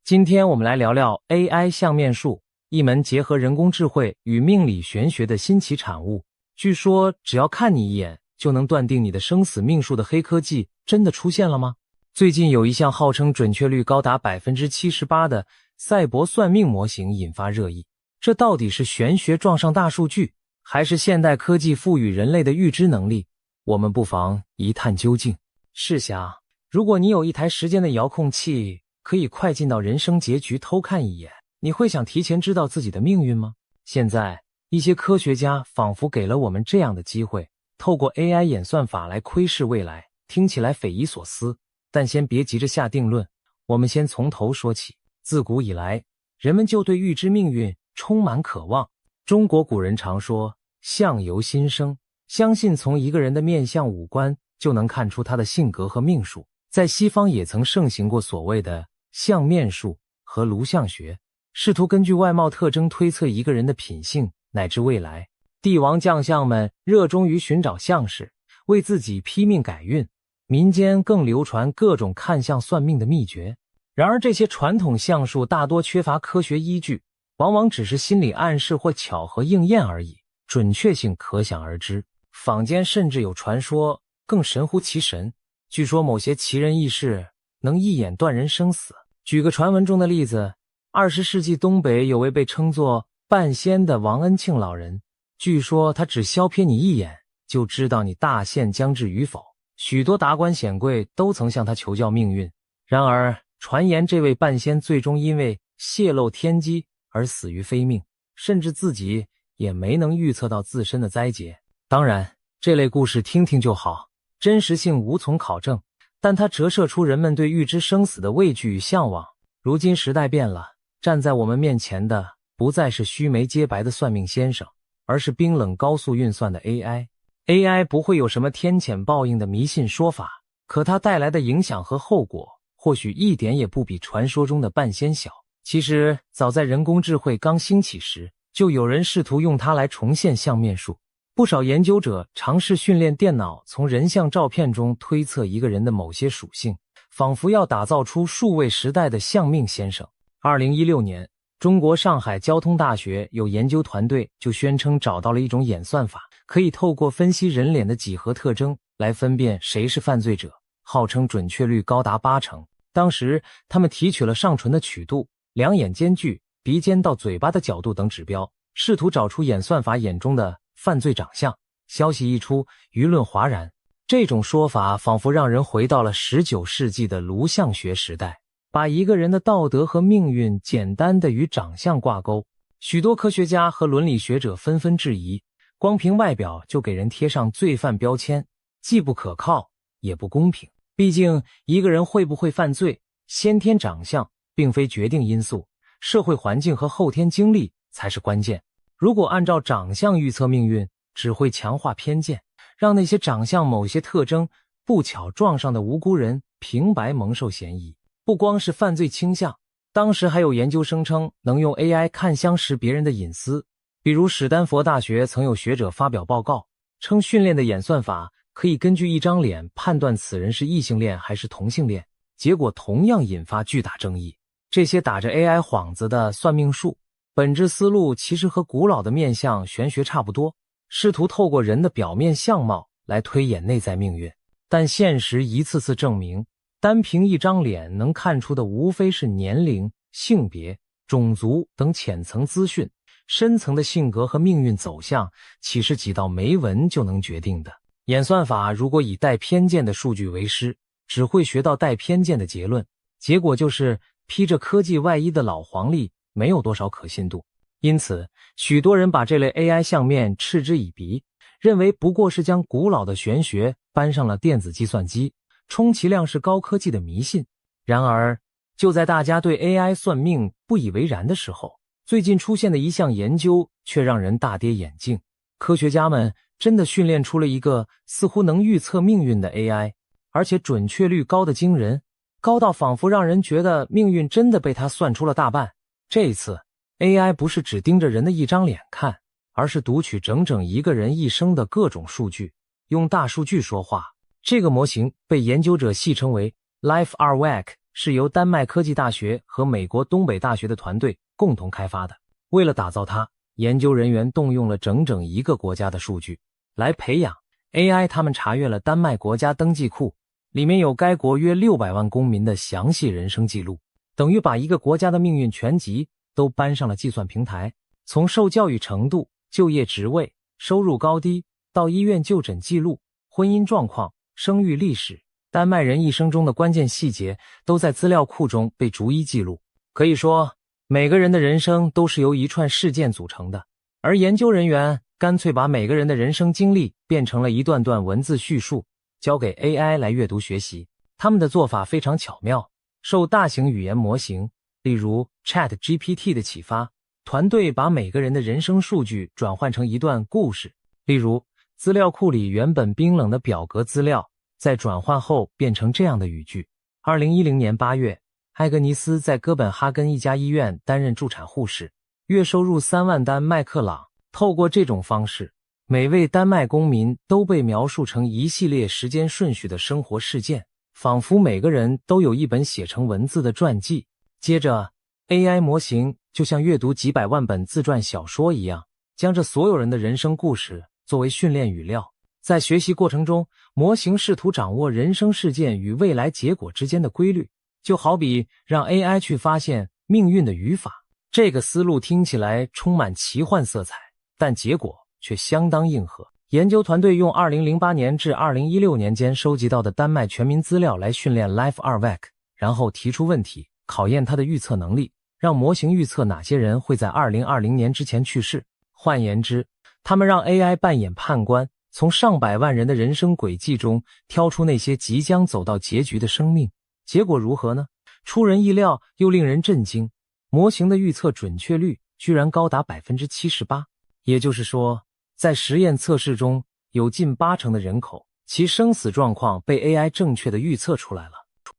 今天我们来聊聊 AI 相面术，一门结合人工智慧与命理玄学的新奇产物。据说只要看你一眼就能断定你的生死命数的黑科技真的出现了吗？最近有一项号称准确率高达 78% 的赛博算命模型引发热议，这到底是玄学撞上大数据，还是现代科技赋予人类的预知能力？我们不妨一探究竟。试想，如果你有一台时间的遥控器，可以快进到人生结局偷看一眼，你会想提前知道自己的命运吗？现在一些科学家仿佛给了我们这样的机会，透过 AI 演算法来窥视未来，听起来匪夷所思，但先别急着下定论，我们先从头说起。自古以来，人们就对预知命运充满渴望。中国古人常说相由心生，相信从一个人的面相五官就能看出他的性格和命数。在西方也曾盛行过所谓的相面术和颅相学，试图根据外貌特征推测一个人的品性乃至未来。帝王将相们热衷于寻找相士，为自己批命改运，民间更流传各种看相算命的秘诀。然而这些传统相术大多缺乏科学依据，往往只是心理暗示或巧合应验而已，准确性可想而知。坊间甚至有传说更神乎其神，据说某些奇人异事能一眼断人生死。举个传闻中的例子，20世纪东北有位被称作半仙的王恩庆老人，据说他只削瞥你一眼就知道你大限将至与否，许多达官显贵都曾向他求教命运。然而传言这位半仙最终因为泄露天机而死于非命，甚至自己也没能预测到自身的灾劫。当然这类故事听听就好，真实性无从考证，但它折射出人们对预知生死的畏惧与向往。如今时代变了，站在我们面前的不再是须眉洁白的算命先生，而是冰冷高速运算的 AI。AI 不会有什么天谴报应的迷信说法，可它带来的影响和后果或许一点也不比传说中的半仙小。其实早在人工智慧刚兴起时，就有人试图用它来重现相面术。不少研究者尝试训练电脑从人像照片中推测一个人的某些属性，仿佛要打造出数位时代的相命先生。2016年，中国上海交通大学有研究团队就宣称找到了一种演算法，可以透过分析人脸的几何特征来分辨谁是犯罪者，号称准确率高达80%。当时他们提取了上唇的曲度、两眼间距、鼻尖到嘴巴的角度等指标，试图找出演算法眼中的犯罪长相。消息一出，舆论哗然。这种说法仿佛让人回到了19世纪的颅相学时代，把一个人的道德和命运简单的与长相挂钩。许多科学家和伦理学者纷纷质疑，光凭外表就给人贴上罪犯标签，既不可靠也不公平。毕竟一个人会不会犯罪，先天长相并非决定因素，社会环境和后天经历才是关键。如果按照长相预测命运，只会强化偏见，让那些长相某些特征不巧撞上的无辜人平白蒙受嫌疑。不光是犯罪倾向，当时还有研究声称能用 AI 看相识别人的隐私。比如史丹佛大学曾有学者发表报告，称训练的演算法可以根据一张脸判断此人是异性恋还是同性恋，结果同样引发巨大争议。这些打着 AI 幌子的算命术，本质思路其实和古老的面相玄学差不多，试图透过人的表面相貌来推演内在命运。但现实一次次证明，单凭一张脸能看出的无非是年龄、性别、种族等浅层资讯，深层的性格和命运走向岂是几道眉纹就能决定的？演算法如果以带偏见的数据为师，只会学到带偏见的结论，结果就是披着科技外衣的老黄历没有多少可信度。因此许多人把这类 AI 相面嗤之以鼻，认为不过是将古老的玄学搬上了电子计算机，充其量是高科技的迷信。然而就在大家对 AI 算命不以为然的时候，最近出现的一项研究却让人大跌眼镜。科学家们真的训练出了一个似乎能预测命运的 AI， 而且准确率高得惊人，高到仿佛让人觉得命运真的被他算出了大半。这一次 AI 不是只盯着人的一张脸看，而是读取整整一个人一生的各种数据，用大数据说话。这个模型被研究者戏称为 LifeRWAC，是由丹麦科技大学和美国东北大学的团队共同开发的。为了打造它，研究人员动用了整整一个国家的数据来培养 AI。 他们查阅了丹麦国家登记库，里面有该国约600万公民的详细人生记录，等于把一个国家的命运全集都搬上了计算平台。从受教育程度、就业职位、收入高低到医院就诊记录、婚姻状况、生育历史，丹麦人一生中的关键细节都在资料库中被逐一记录。可以说，每个人的人生都是由一串事件组成的，而研究人员干脆把每个人的人生经历变成了一段段文字叙述，交给 AI 来阅读学习。他们的做法非常巧妙，受大型语言模型，例如 ChatGPT 的启发，团队把每个人的人生数据转换成一段故事。例如，资料库里原本冰冷的表格资料，在转换后变成这样的语句。2010年8月，艾格尼斯在哥本哈根一家医院担任助产护士，月收入3万丹麦克朗。透过这种方式，每位丹麦公民都被描述成一系列时间顺序的生活事件，仿佛每个人都有一本写成文字的传记。接着 AI 模型就像阅读几百万本自传小说一样，将这所有人的人生故事作为训练语料。在学习过程中，模型试图掌握人生事件与未来结果之间的规律，就好比让 AI 去发现命运的语法。这个思路听起来充满奇幻色彩，但结果却相当硬核。研究团队用2008年至2016年间收集到的丹麦全民资料来训练 Life2Vec， 然后提出问题，考验它的预测能力，让模型预测哪些人会在2020年之前去世。换言之，他们让 AI 扮演判官，从上百万人的人生轨迹中挑出那些即将走到结局的生命。结果如何呢？出人意料又令人震惊，模型的预测准确率居然高达 78%。 也就是说，在实验测试中，有近80%的人口，其生死状况被 AI 正确地预测出来了。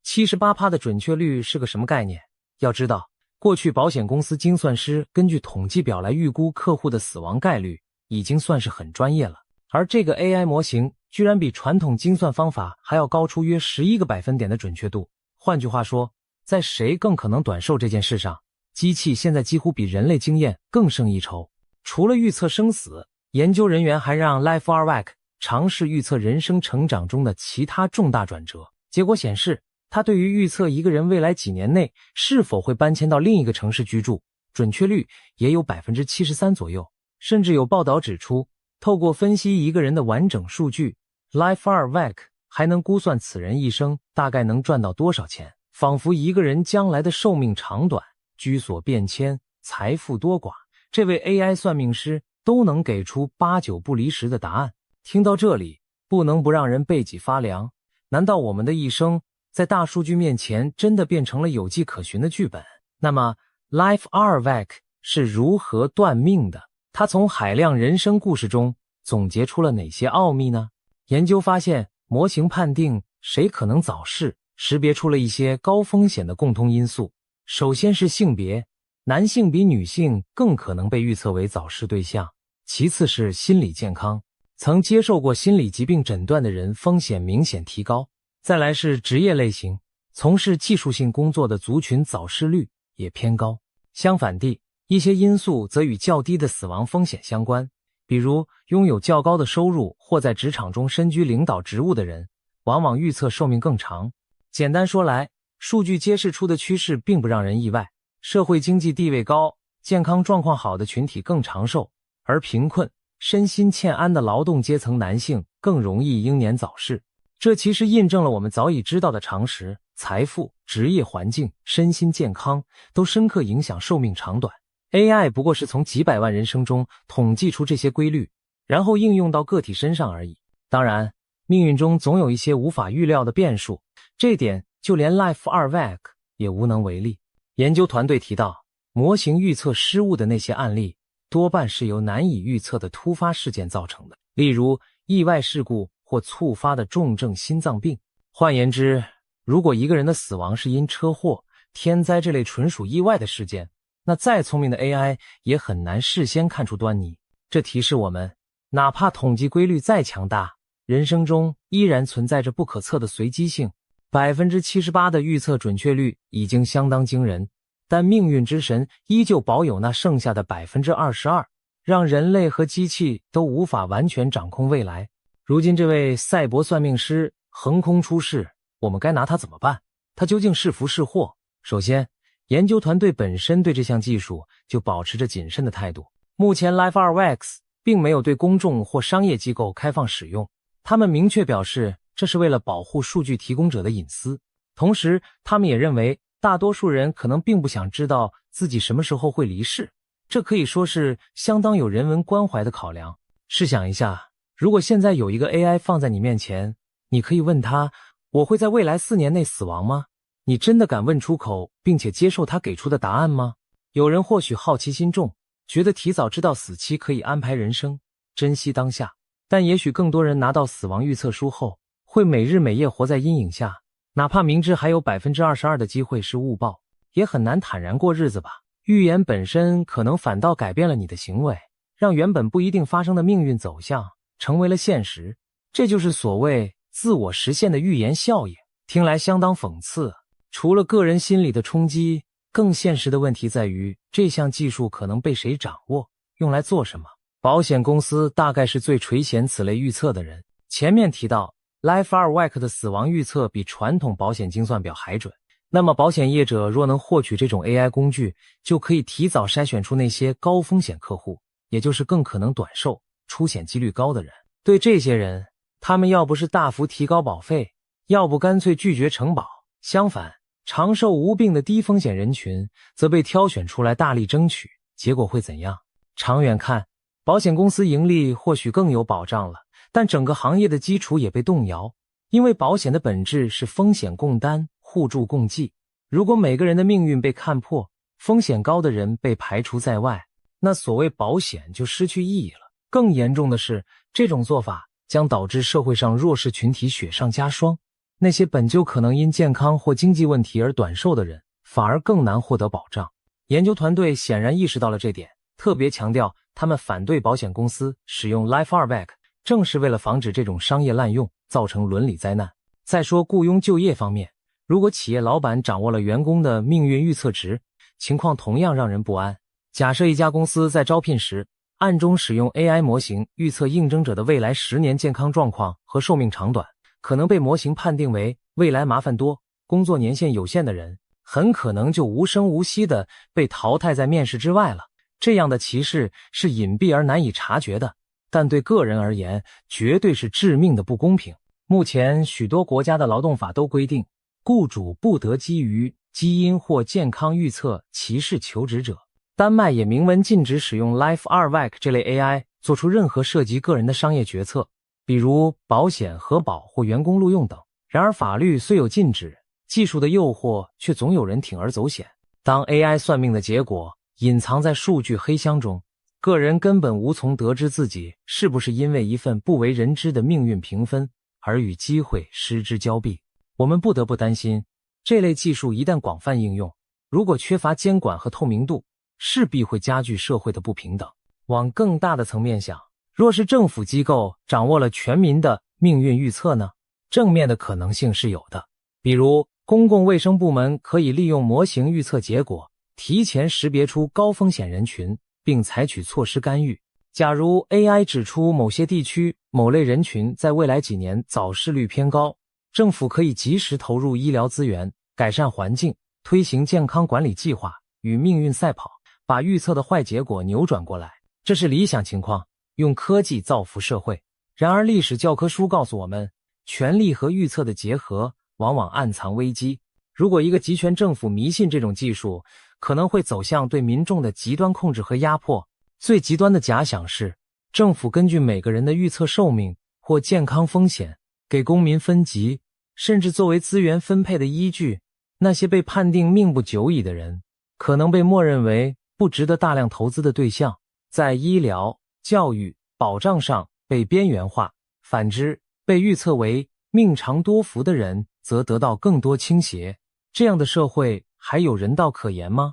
78% 的准确率是个什么概念？要知道，过去保险公司精算师根据统计表来预估客户的死亡概率，已经算是很专业了。而这个 AI 模型居然比传统精算方法还要高出约11个百分点的准确度。换句话说，在谁更可能短寿这件事上，机器现在几乎比人类经验更胜一筹。除了预测生死，研究人员还让 Life2Vec 尝试预测人生成长中的其他重大转折。结果显示，它对于预测一个人未来几年内是否会搬迁到另一个城市居住，准确率也有 73% 左右。甚至有报道指出，透过分析一个人的完整数据， Life2Vec 还能估算此人一生大概能赚到多少钱，仿佛一个人将来的寿命长短、居所变迁、财富多寡，这位 AI 算命师都能给出8、9不离10的答案。听到这里，不能不让人背脊发凉。难道我们的一生在大数据面前真的变成了有迹可循的剧本？那么 Life2Vec 是如何断命的？它从海量人生故事中总结出了哪些奥秘呢？研究发现，模型判定谁可能早逝，识别出了一些高风险的共通因素。首先是性别，男性比女性更可能被预测为早逝对象。其次是心理健康，曾接受过心理疾病诊断的人风险明显提高。再来是职业类型，从事技术性工作的族群早逝率也偏高。相反地，一些因素则与较低的死亡风险相关，比如拥有较高的收入或在职场中身居领导职务的人，往往预测寿命更长。简单说来，数据揭示出的趋势并不让人意外，社会经济地位高、健康状况好的群体更长寿，而贫困、身心欠安的劳动阶层男性更容易英年早逝。这其实印证了我们早已知道的常识，财富、职业环境、身心健康都深刻影响寿命长短。AI 不过是从几百万人生中统计出这些规律，然后应用到个体身上而已。当然，命运中总有一些无法预料的变数，这点就连 Life2Vec 也无能为力。研究团队提到，模型预测失误的那些案例，多半是由难以预测的突发事件造成的，例如意外事故或触发的重症心脏病。换言之，如果一个人的死亡是因车祸、天灾这类纯属意外的事件，那再聪明的 AI 也很难事先看出端倪。这提示我们，哪怕统计规律再强大，人生中依然存在着不可测的随机性。78%的预测准确率已经相当惊人，但命运之神依旧保有那剩下的22%，让人类和机器都无法完全掌控未来。如今这位赛博算命师横空出世，我们该拿他怎么办？他究竟是福是祸？首先，研究团队本身对这项技术就保持着谨慎的态度。目前 Life2Wax 并没有对公众或商业机构开放使用，他们明确表示这是为了保护数据提供者的隐私。同时，他们也认为大多数人可能并不想知道自己什么时候会离世，这可以说是相当有人文关怀的考量。试想一下，如果现在有一个 AI 放在你面前，你可以问他，我会在未来4年内死亡吗？你真的敢问出口并且接受他给出的答案吗？有人或许好奇心重，觉得提早知道死期可以安排人生，珍惜当下，但也许更多人拿到死亡预测书后，会每日每夜活在阴影下，哪怕明知还有 22% 的机会是误报，也很难坦然过日子吧。预言本身可能反倒改变了你的行为，让原本不一定发生的命运走向成为了现实，这就是所谓自我实现的预言效应。听来相当讽刺。除了个人心理的冲击，更现实的问题在于这项技术可能被谁掌握，用来做什么。保险公司大概是最垂涎此类预测的人。前面提到 Life2Wax 的死亡预测比传统保险精算表还准，那么保险业者若能获取这种 AI 工具，就可以提早筛选出那些高风险客户，也就是更可能短寿、出险几率高的人。对这些人，他们要不是大幅提高保费，要不干脆拒绝承保。相反，长寿无病的低风险人群则被挑选出来大力争取，结果会怎样？长远看，保险公司盈利或许更有保障了，但整个行业的基础也被动摇，因为保险的本质是风险共担、互助共济。如果每个人的命运被看破，风险高的人被排除在外，那所谓保险就失去意义了。更严重的是，这种做法将导致社会上弱势群体雪上加霜。那些本就可能因健康或经济问题而短寿的人，反而更难获得保障。研究团队显然意识到了这点，特别强调他们反对保险公司使用 Life2Wax， 正是为了防止这种商业滥用造成伦理灾难。再说雇佣就业方面，如果企业老板掌握了员工的命运预测值，情况同样让人不安。假设一家公司在招聘时，暗中使用 AI 模型预测应征者的未来10年健康状况和寿命长短，可能被模型判定为未来麻烦多、工作年限有限的人，很可能就无声无息地被淘汰在面试之外了。这样的歧视是隐蔽而难以察觉的，但对个人而言，绝对是致命的不公平。目前许多国家的劳动法都规定，雇主不得基于基因或健康预测歧视求职者。丹麦也明文禁止使用 Life2Wax 这类 AI 做出任何涉及个人的商业决策，比如保险核保或员工录用等。然而法律虽有禁止，技术的诱惑却总有人铤而走险。当 AI 算命的结果隐藏在数据黑箱中，个人根本无从得知自己是不是因为一份不为人知的命运评分而与机会失之交臂。我们不得不担心，这类技术一旦广泛应用，如果缺乏监管和透明度，势必会加剧社会的不平等。往更大的层面想，若是政府机构掌握了全民的命运预测呢？正面的可能性是有的，比如公共卫生部门可以利用模型预测结果，提前识别出高风险人群，并采取措施干预。假如 AI 指出某些地区某类人群在未来几年早逝率偏高，政府可以及时投入医疗资源，改善环境，推行健康管理计划，与命运赛跑，把预测的坏结果扭转过来。这是理想情况，用科技造福社会。然而历史教科书告诉我们，权力和预测的结合往往暗藏危机。如果一个集权政府迷信这种技术，可能会走向对民众的极端控制和压迫。最极端的假想是，政府根据每个人的预测寿命或健康风险，给公民分级，甚至作为资源分配的依据。那些被判定命不久矣的人，可能被默认为不值得大量投资的对象，在医疗、教育、保障上被边缘化。反之，被预测为命长多福的人则得到更多倾斜。这样的社会还有人道可言吗？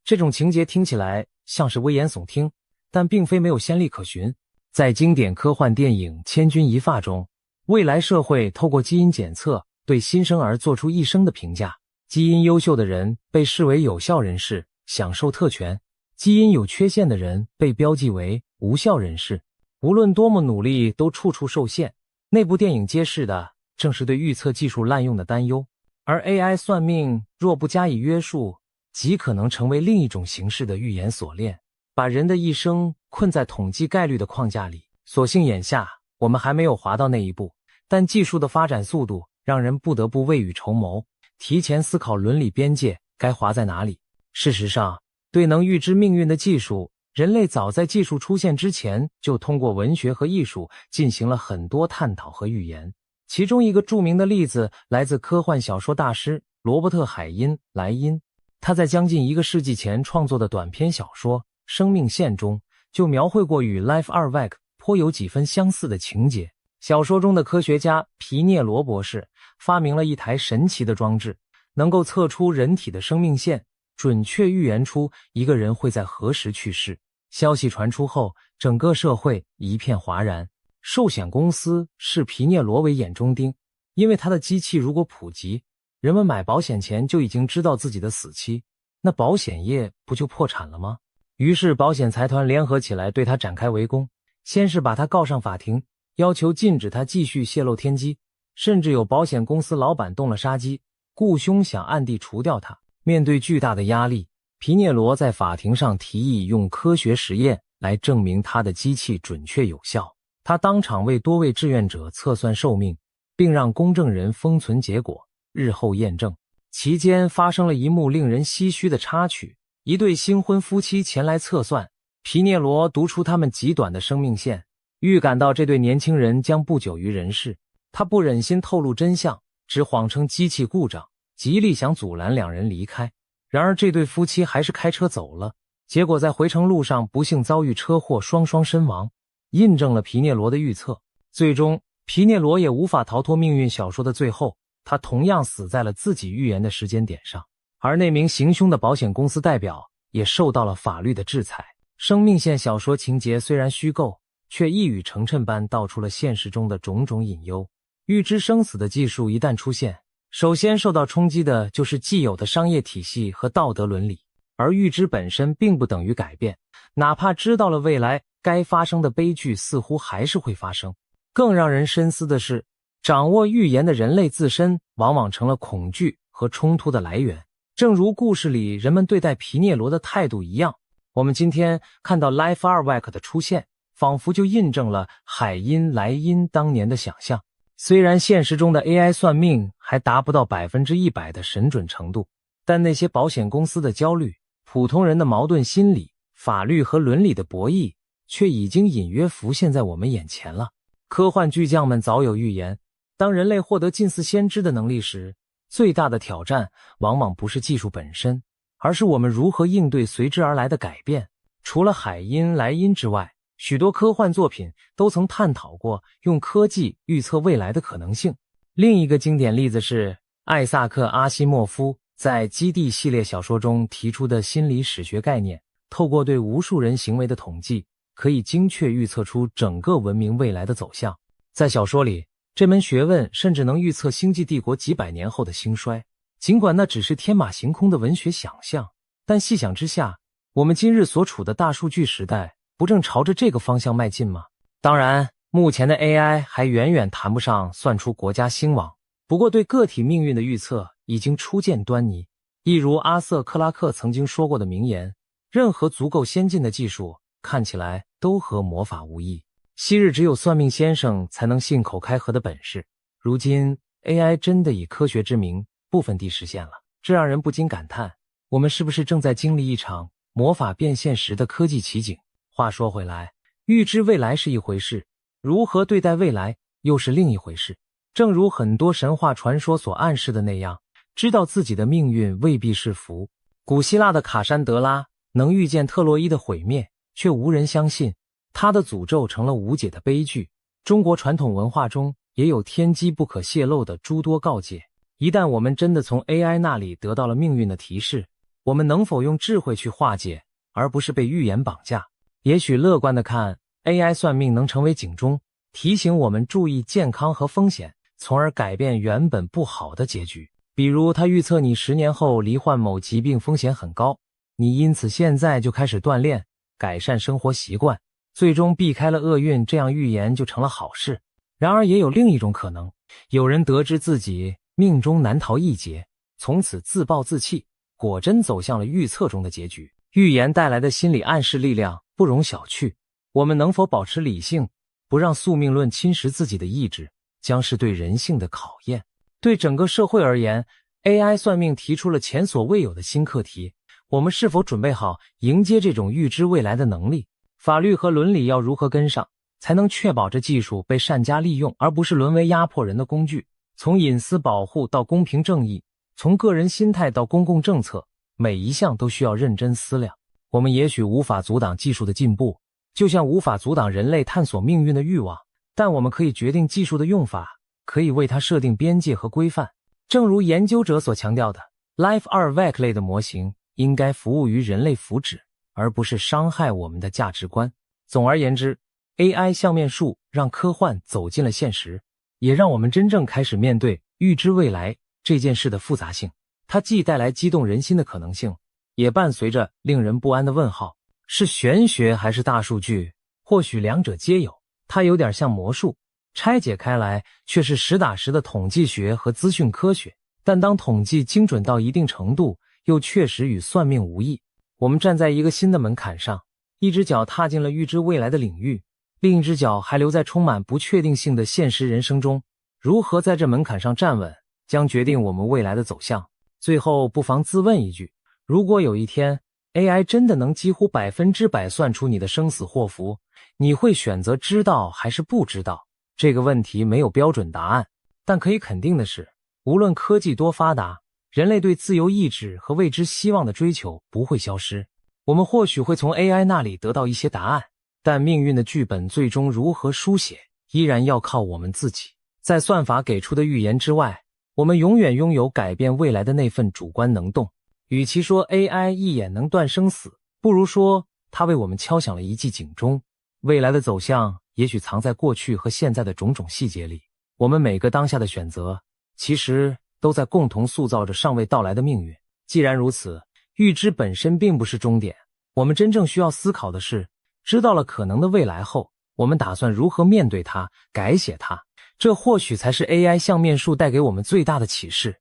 这种情节听起来像是危言耸听，但并非没有先例可循。在经典科幻电影《千钧一发》中，未来社会透过基因检测对新生儿做出一生的评价。基因优秀的人被视为有效人士，享受特权；基因有缺陷的人被标记为无效人士。无论多么努力，都处处受限。那部电影揭示的正是对预测技术滥用的担忧。而 AI 算命若不加以约束，极可能成为另一种形式的预言锁链，把人的一生困在统计概率的框架里。所幸眼下我们还没有滑到那一步，但技术的发展速度让人不得不未雨绸缪，提前思考伦理边界该划在哪里。事实上，对能预知命运的技术，人类早在技术出现之前就通过文学和艺术进行了很多探讨和预言。其中一个著名的例子来自科幻小说大师罗伯特·海因莱因，他在将近1个世纪前创作的短篇小说《生命线》中就描绘过与 Life 2Vec 颇有几分相似的情节。小说中的科学家皮涅罗博士发明了一台神奇的装置，能够测出人体的生命线，准确预言出一个人会在何时去世。消息传出后，整个社会一片哗然。寿险公司视皮涅罗为眼中钉，因为他的机器如果普及，人们买保险前就已经知道自己的死期，那保险业不就破产了吗？于是保险财团联合起来对他展开围攻，先是把他告上法庭，要求禁止他继续泄露天机，甚至有保险公司老板动了杀机，雇凶想暗地除掉他。面对巨大的压力，皮涅罗在法庭上提议用科学实验来证明他的机器准确有效。他当场为多位志愿者测算寿命，并让公证人封存结果，日后验证。期间发生了一幕令人唏嘘的插曲，一对新婚夫妻前来测算，皮涅罗读出他们极短的生命线，预感到这对年轻人将不久于人世。他不忍心透露真相，只谎称机器故障，极力想阻拦两人离开。然而这对夫妻还是开车走了，结果在回程路上不幸遭遇车祸，双双身亡，印证了皮涅罗的预测。最终皮涅罗也无法逃脱命运小说的最后，他同样死在了自己预言的时间点上。而那名行凶的保险公司代表也受到了法律的制裁。生命线小说情节虽然虚构，却一语成谶般道出了现实中的种种隐忧。预知生死的技术一旦出现，首先受到冲击的就是既有的商业体系和道德伦理。而预知本身并不等于改变，哪怕知道了未来该发生的悲剧似乎还是会发生。更让人深思的是，掌握预言的人类自身往往成了恐惧和冲突的来源。正如故事里人们对待皮涅罗的态度一样，我们今天看到 Life 2Vec 的出现，仿佛就印证了海因莱因当年的想象。虽然现实中的 AI 算命还达不到100%的神准程度，但那些保险公司的焦虑、普通人的矛盾心理、法律和伦理的博弈，却已经隐约浮现在我们眼前了。科幻巨匠们早有预言，当人类获得近似先知的能力时，最大的挑战往往不是技术本身，而是我们如何应对随之而来的改变。除了海因莱因之外，许多科幻作品都曾探讨过用科技预测未来的可能性。另一个经典例子是艾萨克·阿西莫夫在《基地》系列小说中提出的心理史学概念，透过对无数人行为的统计，可以精确预测出整个文明未来的走向。在小说里，这门学问甚至能预测星际帝国几百年后的兴衰。尽管那只是天马行空的文学想象，但细想之下，我们今日所处的大数据时代不正朝着这个方向迈进吗？当然，目前的 AI 还远远谈不上算出国家兴亡，不过对个体命运的预测已经初见端倪。一如阿瑟·克拉克曾经说过的名言，任何足够先进的技术看起来都和魔法无异。昔日只有算命先生才能信口开河的本事，如今 AI 真的以科学之名部分地实现了，这让人不禁感叹，我们是不是正在经历一场魔法变现时的科技奇景？话说回来，预知未来是一回事，如何对待未来又是另一回事。正如很多神话传说所暗示的那样，知道自己的命运未必是福。古希腊的卡珊德拉能预见特洛伊的毁灭，却无人相信，他的诅咒成了无解的悲剧。中国传统文化中也有天机不可泄露的诸多告诫。一旦我们真的从 AI 那里得到了命运的提示，我们能否用智慧去化解，而不是被预言绑架？也许乐观的看，AI 算命能成为警钟，提醒我们注意健康和风险，从而改变原本不好的结局。比如他预测你10年后罹患某疾病风险很高，你因此现在就开始锻炼，改善生活习惯，最终避开了厄运，这样预言就成了好事。然而也有另一种可能，有人得知自己命中难逃一劫，从此自暴自弃，果真走向了预测中的结局。预言带来的心理暗示力量不容小觑，我们能否保持理性，不让宿命论侵蚀自己的意志，将是对人性的考验。对整个社会而言， AI 算命提出了前所未有的新课题，我们是否准备好迎接这种预知未来的能力？法律和伦理要如何跟上，才能确保这技术被善加利用，而不是沦为压迫人的工具？从隐私保护到公平正义，从个人心态到公共政策，每一项都需要认真思量。我们也许无法阻挡技术的进步，就像无法阻挡人类探索命运的欲望，但我们可以决定技术的用法，可以为它设定边界和规范。正如研究者所强调的， Life 2 类的模型应该服务于人类福祉，而不是伤害我们的价值观。总而言之， AI 相面术让科幻走进了现实，也让我们真正开始面对预知未来这件事的复杂性。它既带来激动人心的可能性，也伴随着令人不安的问号，是玄学还是大数据？或许两者皆有。它有点像魔术，拆解开来却是实打实的统计学和资讯科学，但当统计精准到一定程度，又确实与算命无异。我们站在一个新的门槛上，一只脚踏进了预知未来的领域，另一只脚还留在充满不确定性的现实人生中。如何在这门槛上站稳，将决定我们未来的走向。最后不妨自问一句，如果有一天 AI 真的能几乎100%算出你的生死祸福，你会选择知道还是不知道？这个问题没有标准答案，但可以肯定的是，无论科技多发达，人类对自由意志和未知希望的追求不会消失。我们或许会从 AI 那里得到一些答案，但命运的剧本最终如何书写，依然要靠我们自己。在算法给出的预言之外，我们永远拥有改变未来的那份主观能动。与其说 AI 一眼能断生死，不如说它为我们敲响了一记警钟。未来的走向也许藏在过去和现在的种种细节里，我们每个当下的选择，其实都在共同塑造着尚未到来的命运。既然如此，预知本身并不是终点，我们真正需要思考的是，知道了可能的未来后，我们打算如何面对它，改写它。这或许才是 AI 相面术带给我们最大的启示。